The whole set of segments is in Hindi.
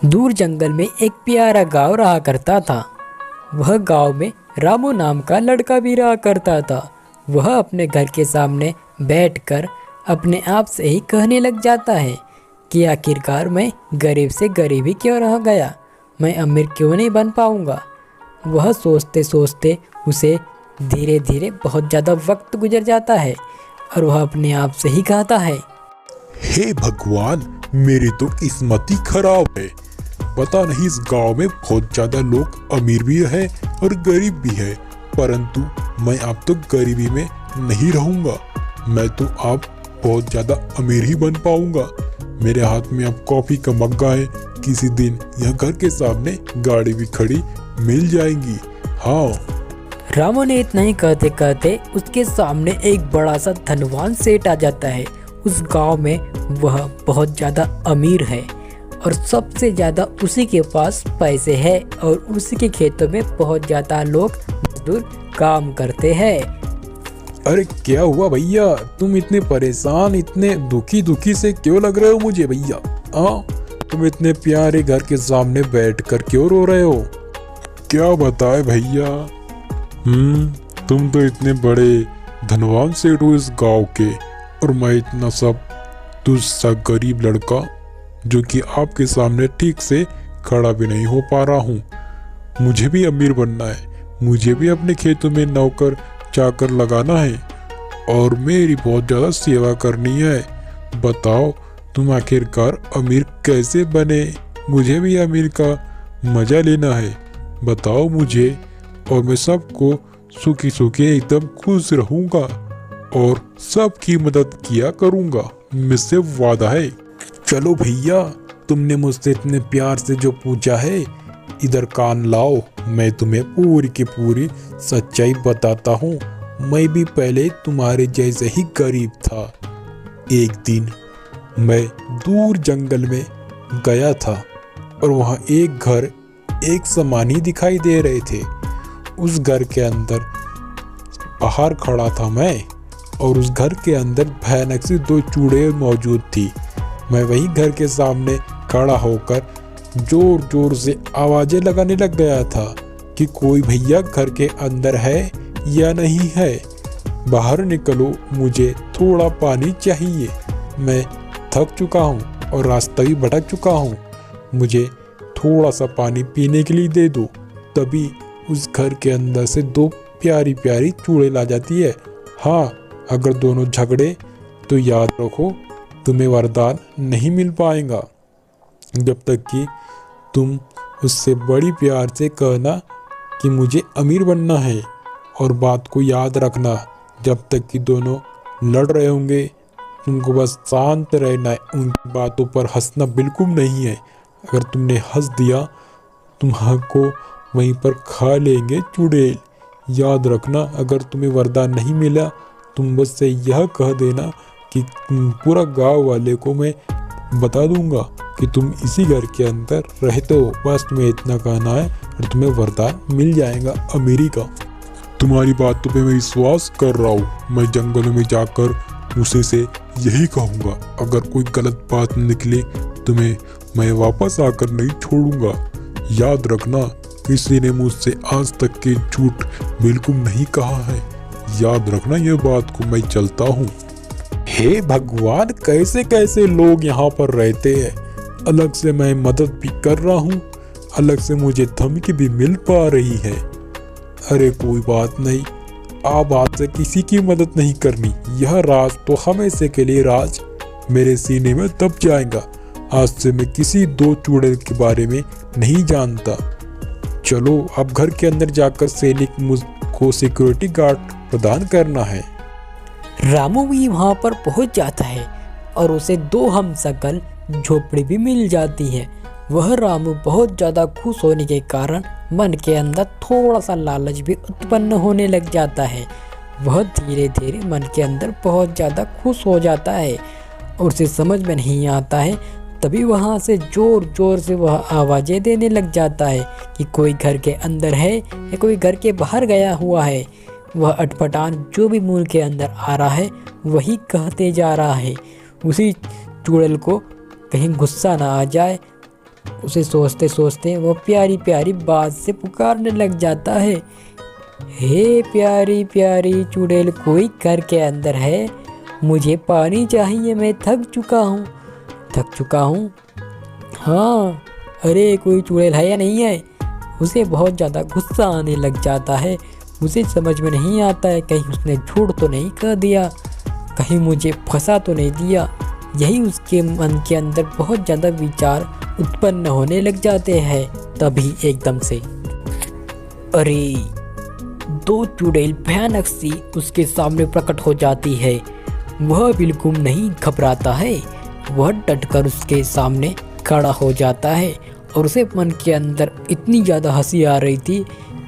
दूर जंगल में एक प्यारा गांव रहा करता था। वह गांव में रामू नाम का लड़का भी रहा करता था। वह अपने घर के सामने बैठकर अपने आप से ही कहने लग जाता है कि आखिरकार मैं गरीब से गरीब ही क्यों रह गया, मैं अमीर क्यों नहीं बन पाऊंगा। वह सोचते सोचते उसे धीरे धीरे बहुत ज़्यादा वक्त गुजर जाता है और वह अपने आप से ही कहता है, हे भगवान, मेरी तो किस्मत ही खराब है। पता नहीं इस गांव में बहुत ज्यादा लोग अमीर भी है और गरीब भी है, परंतु मैं अब तो गरीबी में नहीं रहूंगा। मैं तो अब बहुत ज्यादा अमीर ही बन पाऊंगा। मेरे हाथ में अब कॉफी का मग्गा है, किसी दिन यह घर के सामने गाड़ी भी खड़ी मिल जाएंगी। हाँ। रामू ने इतना ही कहते कहते उसके सामने एक बड़ा सा धनवान सेठ आ जाता है। उस गांव में वह बहुत ज़्यादा अमीर है और सबसे ज़्यादा उसी के पास पैसे हैं और उसी के खेतों में बहुत ज़्यादा लोग मजदूर काम करते हैं। अरे क्या हुआ भैया, तुम इतने परेशान, इतने दुखी दुखी से क्यों लग रहे हो मुझे भैया? हाँ, तुम इतने प्यारे घर के सामने बैठकर क्यों रो रहे हो? क्या बताए भैया, तुम तो इतने बड़े धनवान सेठ हो इस गांव के, और मैं इतना सब तुझ सा गरीब लड़का जो कि आपके सामने ठीक से खड़ा भी नहीं हो पा रहा हूँ। मुझे भी अमीर बनना है, मुझे भी अपने खेतों में नौकर चाकर लगाना है और मेरी बहुत ज़्यादा सेवा करनी है। बताओ तुम आखिरकार अमीर कैसे बने? मुझे भी अमीर का मज़ा लेना है, बताओ मुझे, और मैं सबको सुखी सुखी एकदम खुश रहूँगा और सबकी मदद किया करूँगा, मुझसे वादा है। चलो भैया, तुमने मुझसे इतने प्यार से जो पूछा है, इधर कान लाओ, मैं तुम्हें पूरी की पूरी सच्चाई बताता हूँ। मैं भी पहले तुम्हारे जैसे ही गरीब था। एक दिन मैं दूर जंगल में गया था और वहाँ एक घर एक समान ही दिखाई दे रहे थे। उस घर के अंदर बाहर खड़ा था मैं, और उस घर के अंदर भयानक सी दो चूड़ेल मौजूद थी। मैं वही घर के सामने खड़ा होकर जोर जोर से आवाजें लगाने लग गया था कि कोई भैया घर के अंदर है या नहीं है, बाहर निकलो, मुझे थोड़ा पानी चाहिए, मैं थक चुका हूँ और रास्ता भी भटक चुका हूँ, मुझे थोड़ा सा पानी पीने के लिए दे दो। तभी उस घर के अंदर से दो प्यारी प्यारी चूड़ेल आ जाती है। हाँ, अगर दोनों झगड़े तो याद रखो, तुम्हें वरदान नहीं मिल पाएगा जब तक कि तुम उससे बड़ी प्यार से कहना कि मुझे अमीर बनना है। और बात को याद रखना, जब तक कि दोनों लड़ रहे होंगे तुमको बस शांत रहना है, उनकी बातों पर हंसना बिल्कुल नहीं है। अगर तुमने हंस दिया तुम्हारे वहीं पर खा लेंगे चुड़ैल। याद रखना, अगर तुम्हें वरदान नहीं मिला तुम मुझसे यह कह देना कि पूरा गांव वाले को मैं बता दूंगा कि तुम इसी घर के अंदर रहते हो। बस तुम्हें इतना कहना है और तुम्हें वरदान मिल जाएगा अमीरी का। तुम्हारी बातों पे मैं विश्वास कर रहा हूँ। मैं जंगलों में जाकर उसे से यही कहूँगा, अगर कोई गलत बात निकले तुम्हें मैं वापस आकर नहीं छोड़ूंगा। याद रखना, किसी ने मुझसे आज तक के झूठ बिल्कुल नहीं कहा है। याद रखना ये बात को, मैं चलता हूँ। हे भगवान, कैसे कैसे लोग यहाँ पर रहते हैं। अलग से मैं मदद भी कर रहा हूँ, अलग से मुझे धमकी भी मिल पा रही है। अरे कोई बात नहीं, अब आज से किसी की मदद नहीं करनी। यह राज तो हमेशा के लिए राज मेरे सीने में दब जाएगा। आज से मैं किसी दो चूड़ैल के बारे में नहीं जानता। चलो अब घर के अंदर जाकर सैनिक मुझको सिक्योरिटी गार्ड प्रदान करना है। रामू भी वहाँ पर पहुँच जाता है और उसे दो हमशक्ल झोपड़ी भी मिल जाती है। वह रामू बहुत ज़्यादा खुश होने के कारण मन के अंदर थोड़ा सा लालच भी उत्पन्न होने लग जाता है। वह धीरे धीरे मन के अंदर बहुत ज़्यादा खुश हो जाता है और उसे समझ में नहीं आता है। तभी वहाँ से जोर जोर से वह आवाज़ें देने लग जाता है कि कोई घर के अंदर है या कोई घर के बाहर गया हुआ है। वह अटपटान जो भी मुंह के अंदर आ रहा है वही कहते जा रहा है। उसी चुड़ैल को कहीं गुस्सा ना आ जाए उसे सोचते सोचते वो प्यारी प्यारी बात से पुकारने लग जाता है, हे प्यारी प्यारी चुड़ैल, कोई घर के अंदर है? मुझे पानी चाहिए, मैं थक चुका हूँ। हाँ, अरे कोई चुड़ैल है या नहीं है? उसे बहुत ज़्यादा गुस्सा आने लग जाता है। उसे समझ में नहीं आता है कहीं उसने झूठ तो नहीं कह दिया, कहीं मुझे फंसा तो नहीं दिया। यही उसके मन के अंदर बहुत ज़्यादा विचार उत्पन्न होने लग जाते हैं। तभी एकदम से अरे दो चुड़ैल भयानक सी उसके सामने प्रकट हो जाती है। वह बिल्कुल नहीं घबराता है, वह डटकर उसके सामने खड़ा हो जाता है और उसे मन के अंदर इतनी ज़्यादा हंसी आ रही थी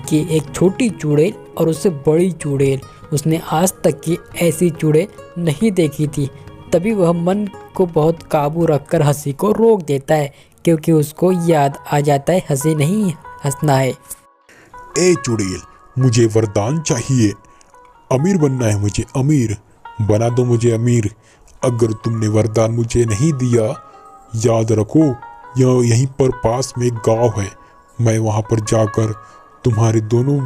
कि एक छोटी चुड़ैल और उससे बड़ी चुड़ैल, उसने आज तक की ऐसी चुड़ैल नहीं देखी थी। तभी वह मन को बहुत काबू रखकर हंसी को रोक देता है, क्योंकि उसको याद आ जाता है हंसी नहीं हंसना है। ए चुड़ैल, मुझे वरदान चाहिए, अमीर बनना है मुझे, अमीर बना दो मुझे अमीर। अगर तुमने वरदान मुझे नहीं दिया, याद रखो यहीं पर पास में एक गांव है, मैं वहां पर जाकर तुम्हारे दोनों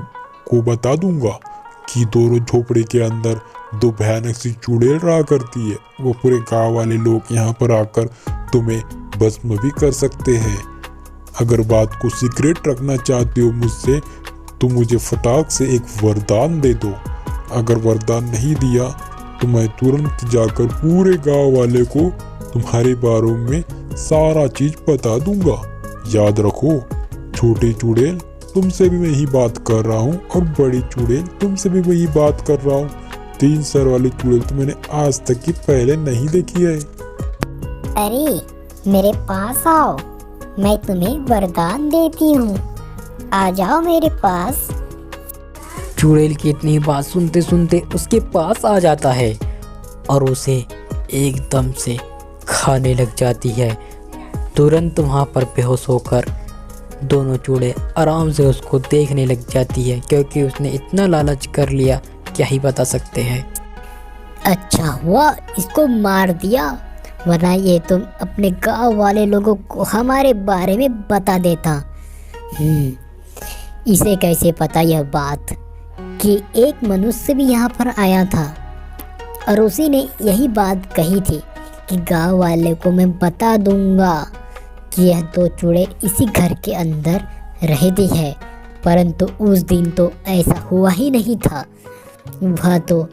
को बता दूंगा कि दोनों झोपड़े के अंदर दो भयानक सी चुड़ैल रहा करती है। वो पूरे गांव वाले लोग यहाँ पर आकर तुम्हें भस्म भी कर सकते हैं। अगर बात को सीक्रेट रखना चाहते हो मुझसे, तो मुझे फटाक से एक वरदान दे दो। अगर वरदान नहीं दिया तो मैं तुरंत जाकर पूरे गांव वाले को तुम्हारे बारे में सारा चीज बता दूंगा। याद रखो छोटी चुड़ैल, तुमसे भी मैं ही बात कर रहा हूँ, और बड़ी चुड़ैल तुमसे भी वही बात कर रहा हूँ। 3 सर वाली चुड़ैल तो मैंने आज तक की पहले नहीं देखी है। अरे मेरे पास आओ, मैं तुम्हें वरदान देती हूँ, आ जाओ मेरे पास। चुड़ैल की इतनी बात सुनते सुनते उसके पास आ जाता है और उसे एकदम से खाने लग जाती है। तुरंत वहाँ पर बेहोश होकर दोनों चुड़ैल आराम से उसको देखने लग जाती है, क्योंकि उसने इतना लालच कर लिया, क्या ही बता सकते हैं। अच्छा हुआ इसको मार दिया, वरना ये तुम अपने गांव वाले लोगों को हमारे बारे में बता देता। इसे कैसे पता यह बात कि एक मनुष्य भी यहाँ पर आया था और उसी ने यही बात कही थी कि गांव वाले को मैं बता दूंगा कि यह दो चुड़ैल इसी घर के अंदर रहती है। परंतु उस दिन तो ऐसा हुआ ही नहीं था। वह तो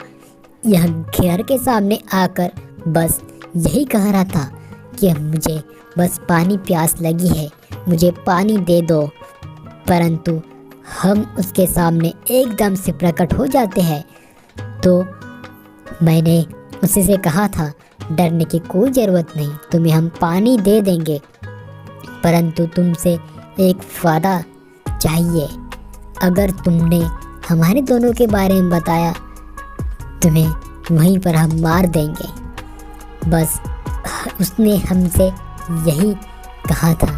यह घर के सामने आकर बस यही कह रहा था कि मुझे बस पानी प्यास लगी है, मुझे पानी दे दो। परंतु हम उसके सामने एकदम से प्रकट हो जाते हैं। तो मैंने उसी से कहा था, डरने की कोई ज़रूरत नहीं, तुम्हें हम पानी दे देंगे, परंतु तुमसे एक वादा चाहिए। अगर तुमने हमारे दोनों के बारे में बताया, तुम्हें वहीं पर हम मार देंगे। बस उसने हमसे यही कहा था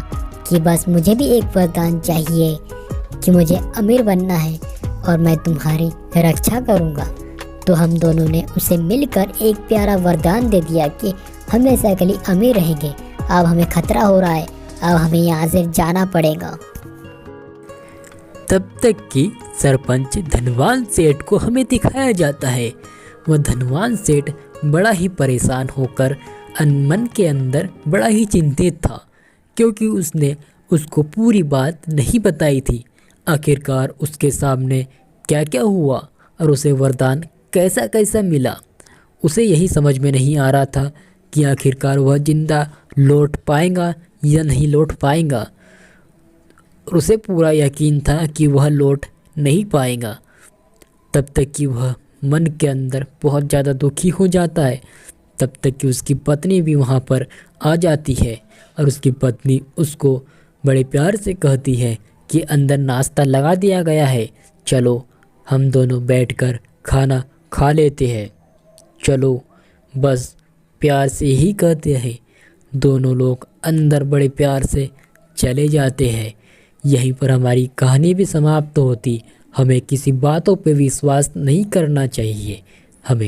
कि बस मुझे भी एक वरदान चाहिए कि मुझे अमीर बनना है और मैं तुम्हारी रक्षा करूँगा। तो हम दोनों ने उसे मिलकर एक प्यारा वरदान दे दिया कि हमेशा के लिए अमीर रहेंगे। अब हमें खतरा हो रहा है, अब हमें यहाँ से जाना पड़ेगा। तब तक कि सरपंच धनवान सेठ को हमें दिखाया जाता है। वह धनवान सेठ बड़ा ही परेशान होकर मन के अंदर बड़ा ही चिंतित था, क्योंकि उसने उसको पूरी बात नहीं बताई थी। आखिरकार उसके सामने क्या क्या हुआ और उसे वरदान कैसा कैसा मिला, उसे यही समझ में नहीं आ रहा था कि आखिरकार वह जिंदा लौट पाएगा या नहीं लौट पाएगा। और उसे पूरा यकीन था कि वह लौट नहीं पाएगा। तब तक कि वह मन के अंदर बहुत ज़्यादा दुखी हो जाता है। तब तक कि उसकी पत्नी भी वहाँ पर आ जाती है और उसकी पत्नी उसको बड़े प्यार से कहती है कि अंदर नाश्ता लगा दिया गया है, चलो हम दोनों बैठकर खाना खा लेते हैं। चलो, बस प्यार से ही कहते हैं। दोनों लोग अंदर बड़े प्यार से चले जाते हैं। यहीं पर हमारी कहानी भी समाप्त होती। हमें किसी बातों पे विश्वास नहीं करना चाहिए।